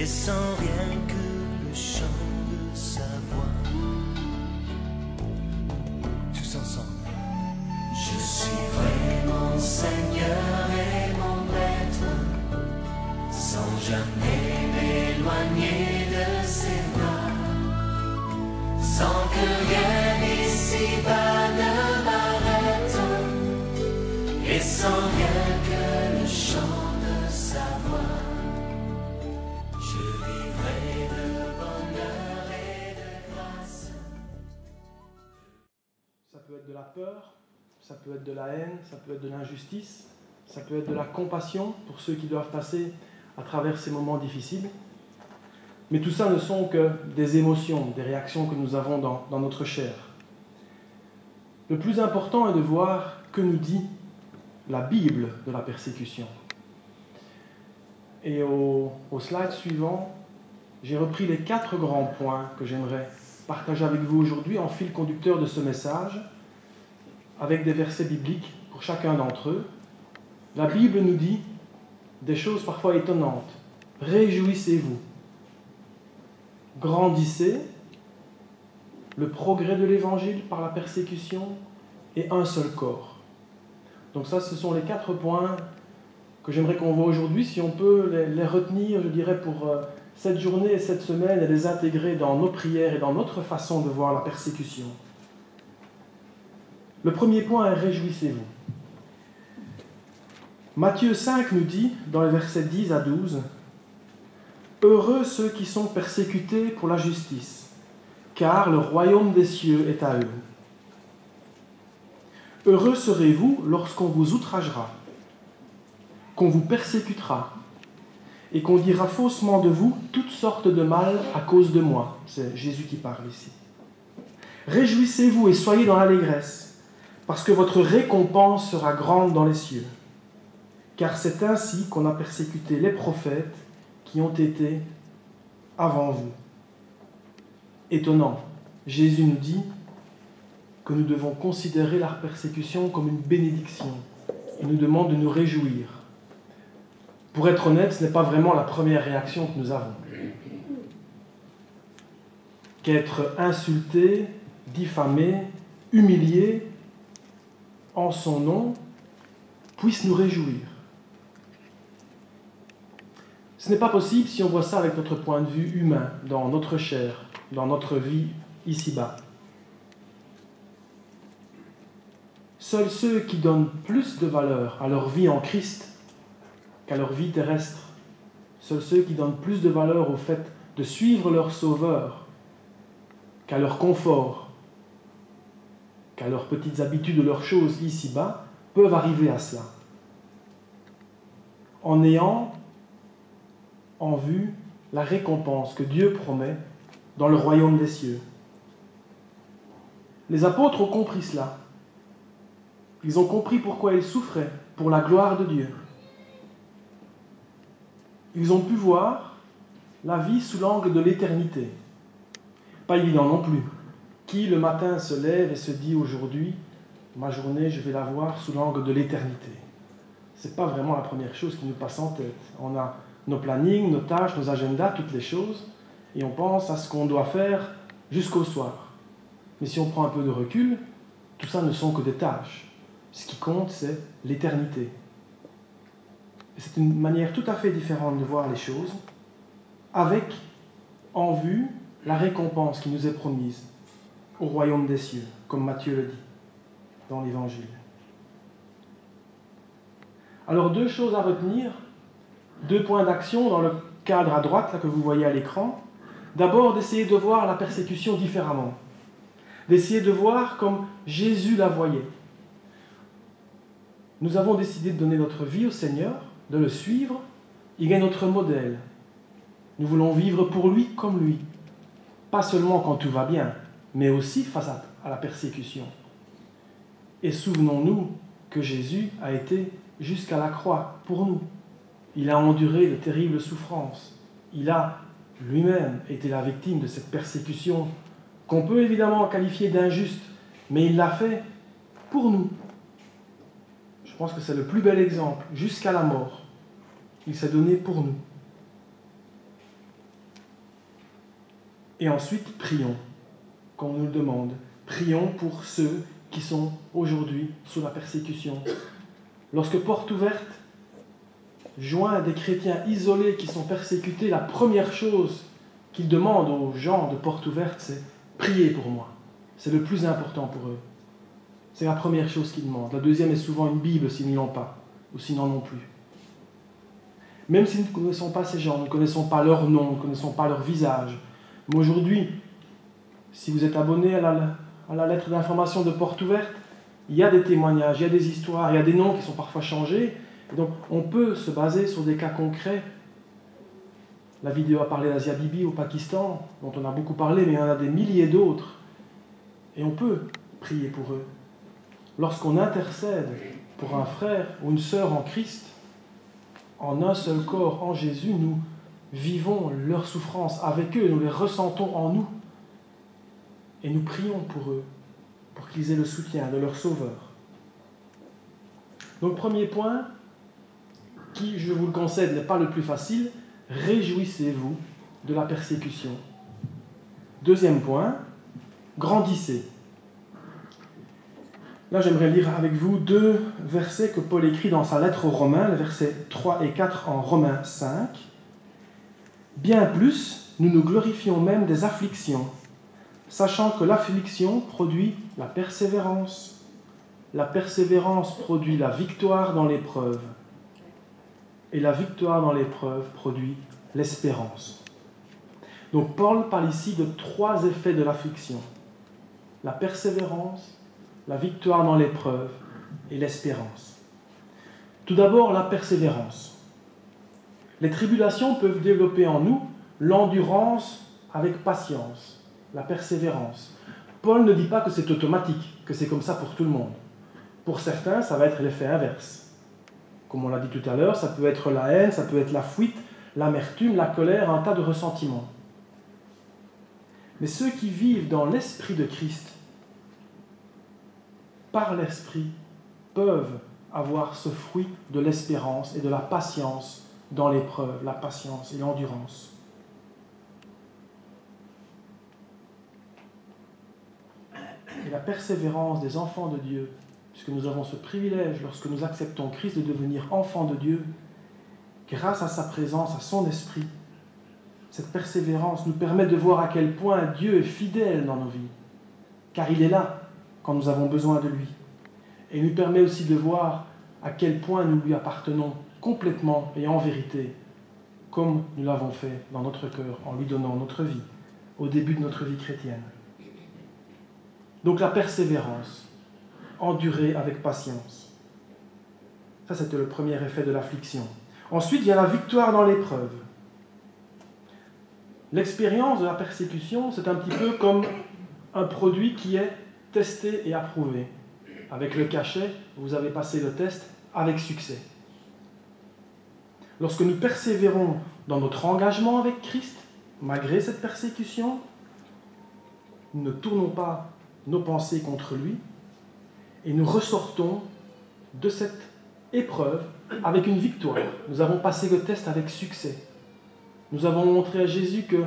et sans rien que le chant de sa voix. Tous ensemble. Je suivrai mon Seigneur et mon Maître, sans jamais m'éloigner de ses bras, sans que rien ici-bas ne m'arrête, et sans rien que le chant de sa voix. Je vivrai de bonheur et de grâce. Ça peut être de la peur, ça peut être de la haine, ça peut être de l'injustice, ça peut être de la compassion pour ceux qui doivent passer à travers ces moments difficiles. Mais tout ça ne sont que des émotions, des réactions que nous avons dans notre chair. Le plus important est de voir que nous dit la Bible de la persécution. Et au slide suivant, j'ai repris les 4 grands points que j'aimerais partager avec vous aujourd'hui en fil conducteur de ce message, avec des versets bibliques pour chacun d'entre eux. La Bible nous dit des choses parfois étonnantes. Réjouissez-vous. Grandissez. Le progrès de l'Évangile par la persécution et un seul corps. Donc ça, ce sont les 4 points que j'aimerais qu'on voit aujourd'hui. Si on peut les retenir, je dirais, pour cette journée et cette semaine, et les intégrer dans nos prières et dans notre façon de voir la persécution. Le premier point est « Réjouissez-vous ». Matthieu 5 nous dit, dans les versets 10 à 12, « Heureux ceux qui sont persécutés pour la justice, car le royaume des cieux est à eux. Heureux serez-vous lorsqu'on vous outragera, qu'on vous persécutera, et qu'on dira faussement de vous toutes sortes de mal à cause de moi. » C'est Jésus qui parle ici. « Réjouissez-vous et soyez dans l'allégresse, parce que votre récompense sera grande dans les cieux. Car c'est ainsi qu'on a persécuté les prophètes qui ont été avant vous. » Étonnant, Jésus nous dit que nous devons considérer la persécution comme une bénédiction. Il nous demande de nous réjouir. Pour être honnête, ce n'est pas vraiment la première réaction que nous avons. Qu'être insulté, diffamé, humilié en son nom puisse nous réjouir. Ce n'est pas possible si on voit ça avec notre point de vue humain, dans notre chair, dans notre vie ici-bas. Seuls ceux qui donnent plus de valeur à leur vie en Christ qu'à leur vie terrestre, seuls ceux qui donnent plus de valeur au fait de suivre leur Sauveur qu'à leur confort, qu'à leurs petites habitudes ou leurs choses ici-bas, peuvent arriver à cela. En ayant en vue la récompense que Dieu promet dans le royaume des cieux. Les apôtres ont compris cela. Ils ont compris pourquoi ils souffraient, pour la gloire de Dieu. Ils ont pu voir la vie sous l'angle de l'éternité. Pas évident non plus. Qui le matin se lève et se dit aujourd'hui, ma journée, je vais la voir sous l'angle de l'éternité. Ce n'est pas vraiment la première chose qui nous passe en tête. On a nos plannings, nos tâches, nos agendas, toutes les choses, et on pense à ce qu'on doit faire jusqu'au soir. Mais si on prend un peu de recul, tout ça ne sont que des tâches. Ce qui compte, c'est l'éternité. Et c'est une manière tout à fait différente de voir les choses, avec en vue la récompense qui nous est promise au royaume des cieux, comme Matthieu le dit dans l'Évangile. Alors 2 choses à retenir, 2 points d'action dans le cadre à droite là, que vous voyez à l'écran. D'abord, d'essayer de voir la persécution différemment, d'essayer de voir comme Jésus la voyait. Nous avons décidé de donner notre vie au Seigneur, de le suivre. Il est notre modèle. Nous voulons vivre pour lui comme lui. Pas seulement quand tout va bien, mais aussi face à la persécution. Et souvenons-nous que Jésus a été jusqu'à la croix pour nous. Il a enduré de terribles souffrances. Il a lui-même été la victime de cette persécution qu'on peut évidemment qualifier d'injuste, mais il l'a fait pour nous. Je pense que c'est le plus bel exemple, jusqu'à la mort. Il s'est donné pour nous. Et ensuite, prions, quand on nous le demande. Prions pour ceux qui sont aujourd'hui sous la persécution. Lorsque Porte Ouverte joint des chrétiens isolés qui sont persécutés, la première chose qu'il demande aux gens de Porte Ouverte, c'est « priez pour moi ». C'est le plus important pour eux. C'est la première chose qu'ils demandent. La deuxième est souvent une Bible s'ils ne l'ont pas, ou s'ils n'en ont plus. Même si nous ne connaissons pas ces gens, nous ne connaissons pas leur nom, nous ne connaissons pas leur visage. Mais aujourd'hui, si vous êtes abonné à la lettre d'information de Porte Ouverte, il y a des témoignages, il y a des histoires, il y a des noms qui sont parfois changés. Et donc, on peut se baser sur des cas concrets. La vidéo a parlé d'Asia Bibi au Pakistan, dont on a beaucoup parlé, mais il y en a des milliers d'autres. Et on peut prier pour eux. Lorsqu'on intercède pour un frère ou une sœur en Christ, en un seul corps, en Jésus, nous vivons leurs souffrances avec eux, nous les ressentons en nous. Et nous prions pour eux, pour qu'ils aient le soutien de leur Sauveur. Donc, premier point, qui, je vous le concède, n'est pas le plus facile, réjouissez-vous de la persécution. Deuxième point, grandissez. Là, j'aimerais lire avec vous 2 versets que Paul écrit dans sa lettre aux Romains, les versets 3 et 4 en Romains 5. « Bien plus, nous nous glorifions même des afflictions, sachant que l'affliction produit la persévérance. La persévérance produit la victoire dans l'épreuve. Et la victoire dans l'épreuve produit l'espérance. » Donc Paul parle ici de 3 effets de l'affliction. La persévérance, la victoire dans l'épreuve et l'espérance. Tout d'abord, la persévérance. Les tribulations peuvent développer en nous l'endurance avec patience, la persévérance. Paul ne dit pas que c'est automatique, que c'est comme ça pour tout le monde. Pour certains, ça va être l'effet inverse. Comme on l'a dit tout à l'heure, ça peut être la haine, ça peut être la fuite, l'amertume, la colère, un tas de ressentiments. Mais ceux qui vivent dans l'esprit de Christ, par l'esprit, peuvent avoir ce fruit de l'espérance et de la patience dans l'épreuve, la patience et l'endurance. Et la persévérance des enfants de Dieu, puisque nous avons ce privilège, lorsque nous acceptons Christ, de devenir enfants de Dieu, grâce à sa présence, à son esprit, cette persévérance nous permet de voir à quel point Dieu est fidèle dans nos vies, car il est là quand nous avons besoin de lui. Et il nous permet aussi de voir à quel point nous lui appartenons complètement et en vérité, comme nous l'avons fait dans notre cœur, en lui donnant notre vie, au début de notre vie chrétienne. Donc la persévérance, endurer avec patience. Ça, c'était le premier effet de l'affliction. Ensuite, il y a la victoire dans l'épreuve. L'expérience de la persécution, c'est un petit peu comme un produit qui est testé et approuvé. Avec le cachet, vous avez passé le test avec succès. Lorsque nous persévérons dans notre engagement avec Christ, malgré cette persécution, nous ne tournons pas nos pensées contre lui et nous ressortons de cette épreuve avec une victoire. Nous avons passé le test avec succès. Nous avons montré à Jésus que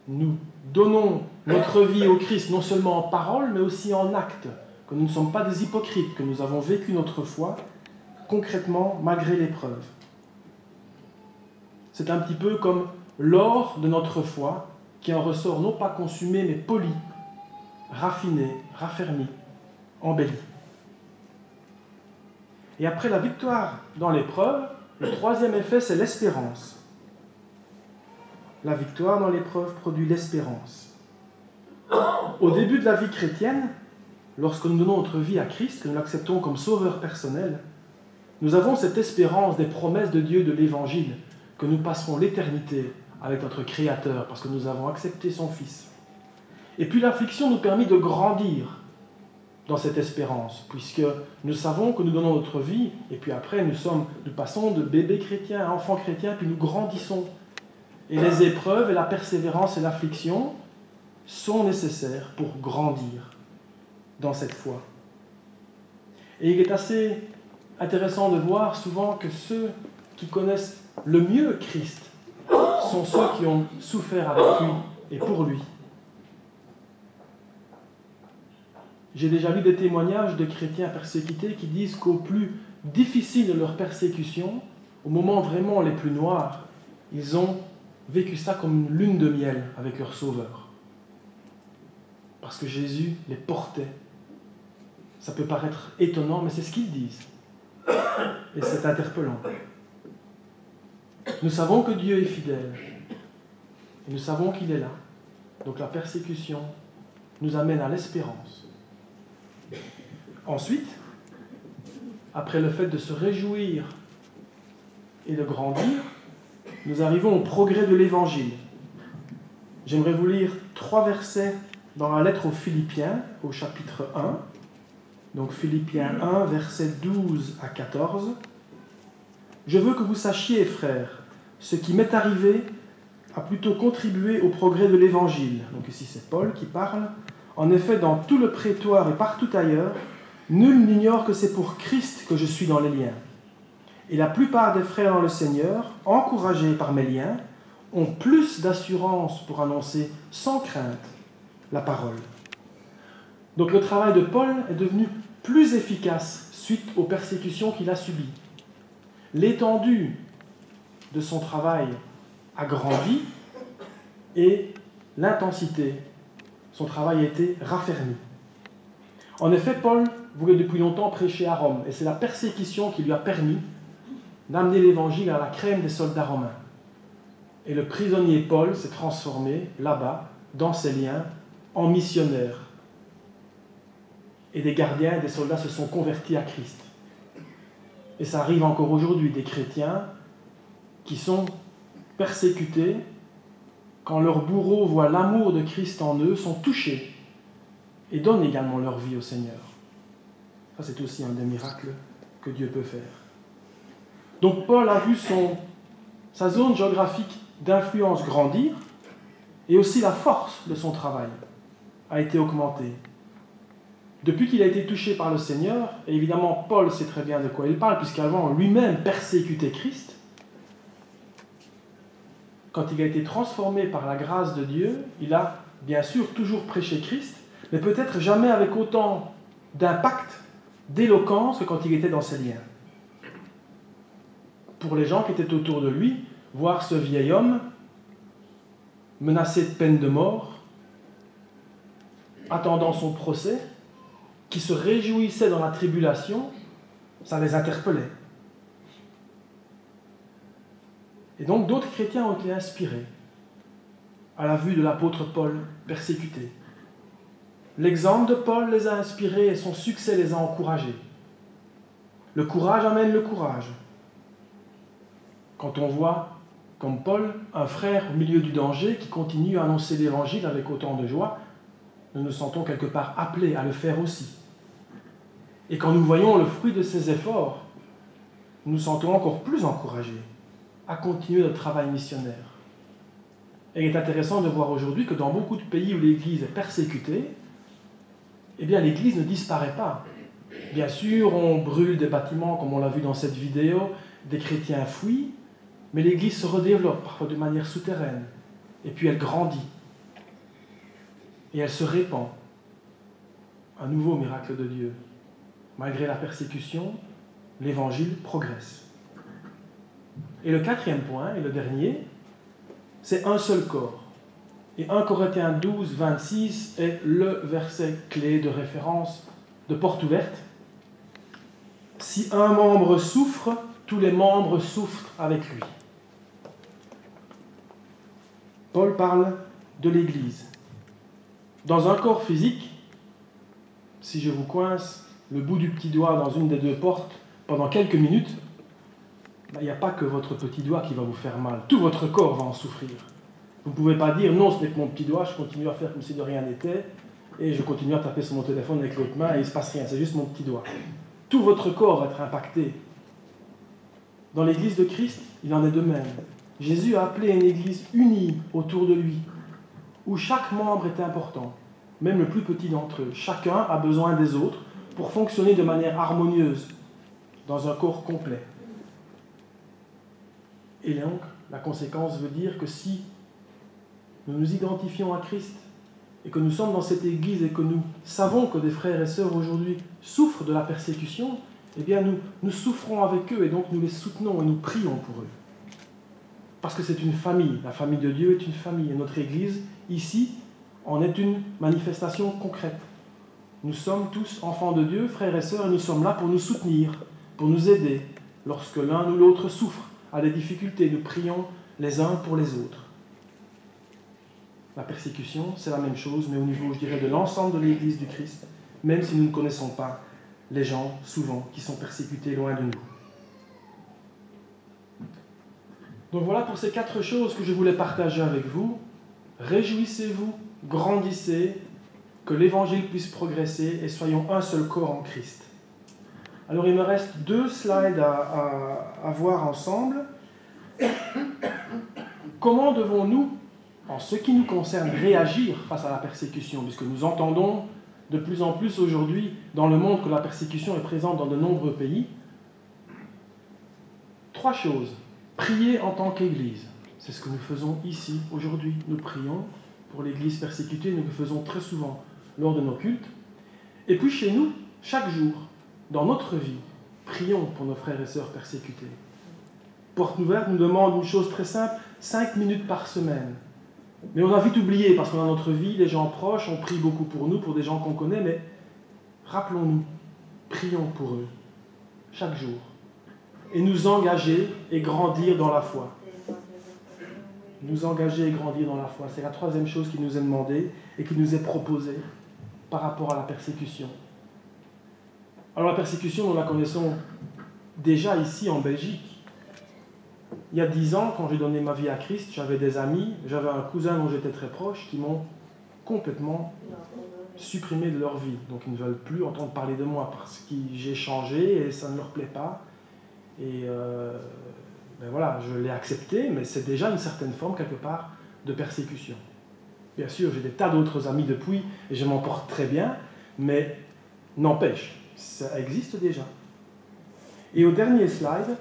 nous donnons notre vie au Christ, non seulement en parole, mais aussi en acte, que nous ne sommes pas des hypocrites, que nous avons vécu notre foi concrètement malgré l'épreuve. C'est un petit peu comme l'or de notre foi qui en ressort non pas consumé, mais poli, raffiné, raffermi, embelli. Et après la victoire dans l'épreuve, le troisième effet, c'est l'espérance. La victoire dans l'épreuve produit l'espérance. Au début de la vie chrétienne, lorsque nous donnons notre vie à Christ, que nous l'acceptons comme sauveur personnel, nous avons cette espérance des promesses de Dieu de l'Évangile, que nous passerons l'éternité avec notre Créateur, parce que nous avons accepté son Fils. Et puis l'affliction nous permet de grandir dans cette espérance, puisque nous savons que nous donnons notre vie, et puis après nous passons de bébés chrétiens à enfants chrétiens, puis nous grandissons. Et les épreuves et la persévérance et l'affliction sont nécessaires pour grandir dans cette foi. Et il est assez intéressant de voir souvent que ceux qui connaissent le mieux Christ sont ceux qui ont souffert avec lui et pour lui. J'ai déjà lu des témoignages de chrétiens persécutés qui disent qu'au plus difficile de leur persécution, au moment vraiment les plus noirs, ils ont vécu ça comme une lune de miel avec leur Sauveur. Parce que Jésus les portait. Ça peut paraître étonnant, mais c'est ce qu'ils disent. Et c'est interpellant. Nous savons que Dieu est fidèle. Et nous savons qu'il est là. Donc la persécution nous amène à l'espérance. Ensuite, après le fait de se réjouir et de grandir, nous arrivons au progrès de l'Évangile. J'aimerais vous lire 3 versets dans la lettre aux Philippiens, au chapitre 1. Donc Philippiens 1, versets 12 à 14. « Je veux que vous sachiez, frères, ce qui m'est arrivé a plutôt contribué au progrès de l'Évangile. » Donc ici c'est Paul qui parle. « En effet, dans tout le prétoire et partout ailleurs, nul n'ignore que c'est pour Christ que je suis dans les liens. Et la plupart des frères dans le Seigneur, encouragés par mes liens, ont plus d'assurance pour annoncer sans crainte la parole. » Donc le travail de Paul est devenu plus efficace suite aux persécutions qu'il a subies. L'étendue de son travail a grandi et l'intensité, son travail a été raffermi. En effet, Paul voulait depuis longtemps prêcher à Rome et c'est la persécution qui lui a permis d'amener l'évangile à la crème des soldats romains. Et le prisonnier Paul s'est transformé là-bas, dans ses liens, en missionnaire. Et des gardiens et des soldats se sont convertis à Christ. Et ça arrive encore aujourd'hui, des chrétiens qui sont persécutés quand leurs bourreaux voient l'amour de Christ en eux, sont touchés et donnent également leur vie au Seigneur. Ça, c'est aussi un des miracles que Dieu peut faire. Donc Paul a vu sa zone géographique d'influence grandir et aussi la force de son travail a été augmentée. Depuis qu'il a été touché par le Seigneur, et évidemment Paul sait très bien de quoi il parle, puisqu'avant lui-même persécutait Christ, quand il a été transformé par la grâce de Dieu, il a bien sûr toujours prêché Christ, mais peut-être jamais avec autant d'impact, d'éloquence que quand il était dans ses liens. Pour les gens qui étaient autour de lui, voir ce vieil homme menacé de peine de mort, attendant son procès, qui se réjouissait dans la tribulation, ça les interpellait. Et donc d'autres chrétiens ont été inspirés à la vue de l'apôtre Paul persécuté. L'exemple de Paul les a inspirés et son succès les a encouragés. Le courage amène le courage. Quand on voit, comme Paul, un frère au milieu du danger qui continue à annoncer l'évangile avec autant de joie, nous nous sentons quelque part appelés à le faire aussi. Et quand nous voyons le fruit de ces efforts, nous nous sentons encore plus encouragés à continuer notre travail missionnaire. Et il est intéressant de voir aujourd'hui que dans beaucoup de pays où l'Église est persécutée, eh bien l'Église ne disparaît pas. Bien sûr, on brûle des bâtiments, comme on l'a vu dans cette vidéo, des chrétiens fuient, mais l'Église se redéveloppe, parfois de manière souterraine, et puis elle grandit, et elle se répand. Un nouveau miracle de Dieu. Malgré la persécution, l'Évangile progresse. Et le 4e point, et le dernier, c'est un seul corps. Et 1 Corinthiens 12, 26 est le verset clé de référence de porte ouverte. Si un membre souffre, tous les membres souffrent avec lui. Paul parle de l'Église. Dans un corps physique, si je vous coince le bout du petit doigt dans une des 2 portes pendant quelques minutes, il n'y a pas que votre petit doigt qui va vous faire mal. Tout votre corps va en souffrir. Vous ne pouvez pas dire « Non, ce n'est que mon petit doigt, je continue à faire comme si de rien n'était, et je continue à taper sur mon téléphone avec l'autre main, et il ne se passe rien, c'est juste mon petit doigt. » Tout votre corps va être impacté. Dans l'Église de Christ, il en est de même. Jésus a appelé une Église unie autour de lui, où chaque membre est important, même le plus petit d'entre eux. Chacun a besoin des autres pour fonctionner de manière harmonieuse, dans un corps complet. Et donc, la conséquence veut dire que si nous nous identifions à Christ et que nous sommes dans cette Église et que nous savons que des frères et sœurs aujourd'hui souffrent de la persécution, eh bien nous souffrons avec eux et donc nous les soutenons et nous prions pour eux. Parce que c'est une famille, la famille de Dieu est une famille et notre Église, ici, en est une manifestation concrète. Nous sommes tous enfants de Dieu, frères et sœurs, et nous sommes là pour nous soutenir, pour nous aider. Lorsque l'un ou l'autre souffre, a des difficultés, nous prions les uns pour les autres. La persécution, c'est la même chose, mais au niveau, je dirais, de l'ensemble de l'Église du Christ, même si nous ne connaissons pas les gens, souvent, qui sont persécutés loin de nous. Donc voilà pour ces 4 choses que je voulais partager avec vous. Réjouissez-vous, grandissez, que l'Évangile puisse progresser et soyons un seul corps en Christ. Alors il me reste 2 slides à voir ensemble. Comment devons-nous, en ce qui nous concerne, réagir face à la persécution, puisque nous entendons de plus en plus aujourd'hui dans le monde que la persécution est présente dans de nombreux pays. 3 choses. Prier en tant qu'Église. C'est ce que nous faisons ici, aujourd'hui. Nous prions pour l'Église persécutée, nous le faisons très souvent lors de nos cultes. Et puis chez nous, chaque jour, dans notre vie, prions pour nos frères et sœurs persécutés. Porte Ouverte nous demande une chose très simple, 5 minutes par semaine. Mais on a vite oublié, parce qu'on a notre vie, les gens proches, on prie beaucoup pour nous, pour des gens qu'on connaît, mais rappelons-nous, prions pour eux, chaque jour. Et nous engager et grandir dans la foi. Nous engager et grandir dans la foi. C'est la 3e chose qui nous est demandée et qui nous est proposée par rapport à la persécution. Alors la persécution, nous la connaissons déjà ici en Belgique. Il y a 10 ans, quand j'ai donné ma vie à Christ, j'avais des amis, j'avais un cousin dont j'étais très proche, qui m'ont complètement supprimé de leur vie. Donc ils ne veulent plus entendre parler de moi parce que j'ai changé et ça ne leur plaît pas. Et ben voilà, je l'ai accepté, mais c'est déjà une certaine forme, quelque part, de persécution. Bien sûr, j'ai des tas d'autres amis depuis, et je m'en porte très bien, mais n'empêche, ça existe déjà. Et au dernier slide,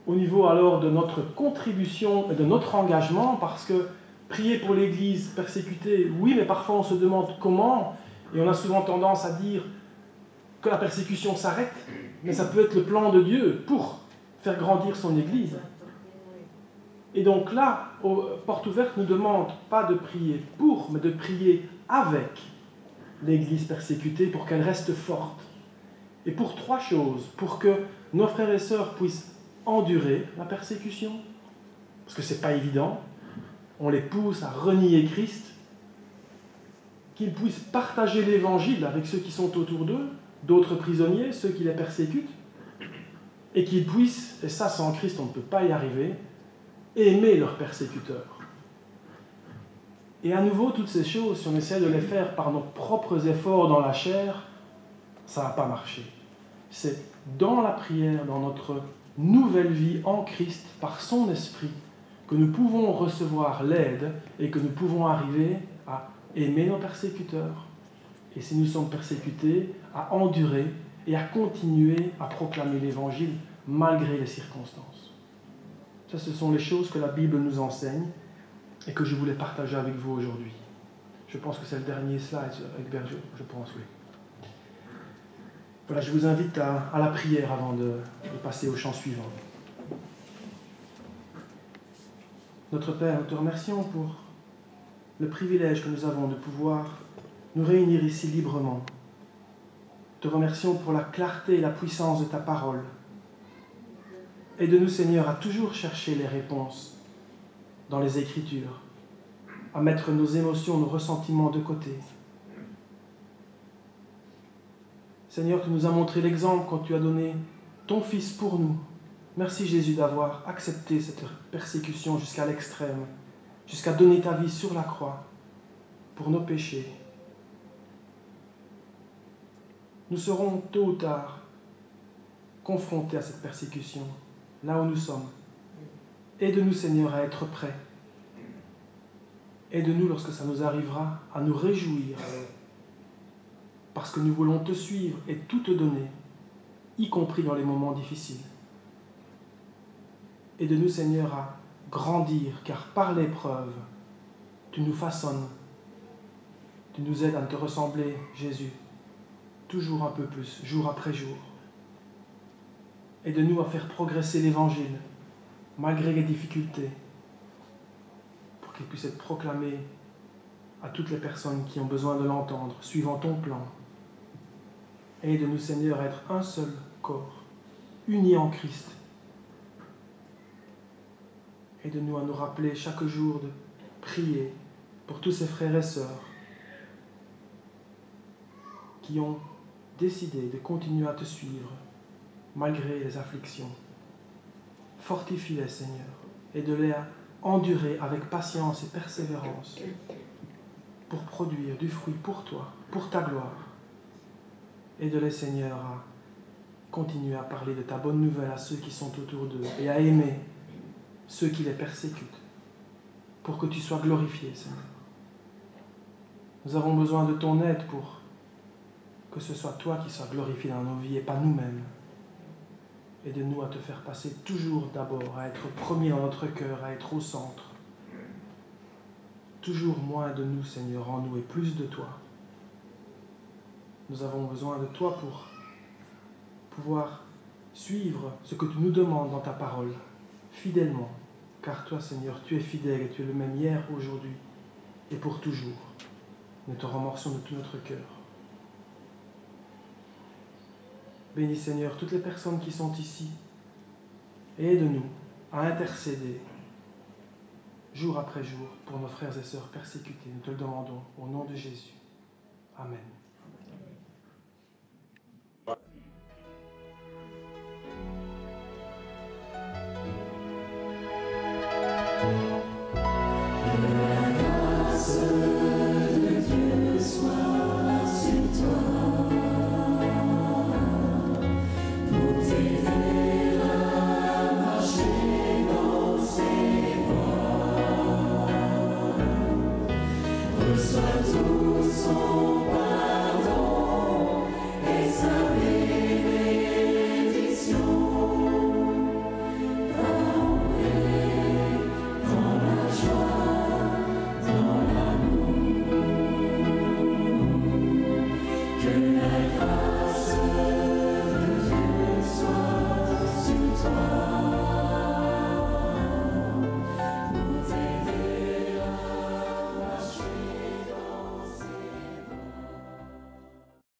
au niveau alors de notre contribution et de notre engagement, parce que prier pour l'Église persécutée, oui, mais parfois on se demande comment, et on a souvent tendance à dire que la persécution s'arrête, mais ça peut être le plan de Dieu pour faire grandir son Église. Et donc là, Porte Ouverte nous demande pas de prier pour, mais de prier avec l'Église persécutée pour qu'elle reste forte. Et pour 3 choses, pour que nos frères et sœurs puissent endurer la persécution, parce que ce n'est pas évident, on les pousse à renier Christ, qu'ils puissent partager l'Évangile avec ceux qui sont autour d'eux, d'autres prisonniers, ceux qui les persécutent, et qu'ils puissent, et ça sans Christ on ne peut pas y arriver, aimer leurs persécuteurs. Et à nouveau, toutes ces choses, si on essaie de les faire par nos propres efforts dans la chair, ça ne va pas marcher. C'est dans la prière, dans notre nouvelle vie en Christ, par son esprit, que nous pouvons recevoir l'aide et que nous pouvons arriver à aimer nos persécuteurs. Et si nous sommes persécutés, à endurer et à continuer à proclamer l'Évangile malgré les circonstances. Ça, ce sont les choses que la Bible nous enseigne et que je voulais partager avec vous aujourd'hui. Je pense que c'est le dernier slide, Egbert, je pense, oui. Voilà, je vous invite à la prière avant de passer au chant suivant. Notre Père, nous te remercions pour le privilège que nous avons de pouvoir nous réunir ici librement. Nous te remercions pour la clarté et la puissance de ta parole. Aide-nous, Seigneur, à toujours chercher les réponses dans les Écritures, à mettre nos émotions, nos ressentiments de côté. Seigneur, tu nous as montré l'exemple quand tu as donné ton Fils pour nous. Merci Jésus d'avoir accepté cette persécution jusqu'à l'extrême, jusqu'à donner ta vie sur la croix pour nos péchés. Nous serons tôt ou tard confrontés à cette persécution, là où nous sommes. Aide-nous, Seigneur, à être prêts. Aide-nous, lorsque ça nous arrivera, à nous réjouir, parce que nous voulons te suivre et tout te donner, y compris dans les moments difficiles. Aide-nous, Seigneur, à grandir, car par l'épreuve, tu nous façonnes Tu nous aides à te ressembler, Jésus, toujours un peu plus, jour après jour. Aide-nous à faire progresser l'Évangile, malgré les difficultés, pour qu'il puisse être proclamé à toutes les personnes qui ont besoin de l'entendre, suivant ton plan. Aide-nous, Seigneur, à être un seul corps, unis en Christ. Aide-nous à nous rappeler chaque jour de prier pour tous ces frères et sœurs qui ont décidé de continuer à te suivre malgré les afflictions. Fortifie-les, Seigneur, et de les endurer avec patience et persévérance pour produire du fruit pour toi, pour ta gloire. Aide-les, Seigneur, à continuer à parler de ta bonne nouvelle à ceux qui sont autour d'eux et à aimer ceux qui les persécutent pour que tu sois glorifié, Seigneur. Nous avons besoin de ton aide pour que ce soit toi qui sois glorifié dans nos vies et pas nous-mêmes. Aide-nous à te faire passer toujours d'abord, à être premier dans notre cœur, à être au centre. Toujours moins de nous, Seigneur, en nous et plus de toi. Nous avons besoin de toi pour pouvoir suivre ce que tu nous demandes dans ta parole, fidèlement. Car toi, Seigneur, tu es fidèle et tu es le même hier, aujourd'hui et pour toujours. Nous te remercions de tout notre cœur. Bénis, Seigneur, toutes les personnes qui sont ici et aide-nous à intercéder jour après jour pour nos frères et sœurs persécutés. Nous te le demandons au nom de Jésus. Amen.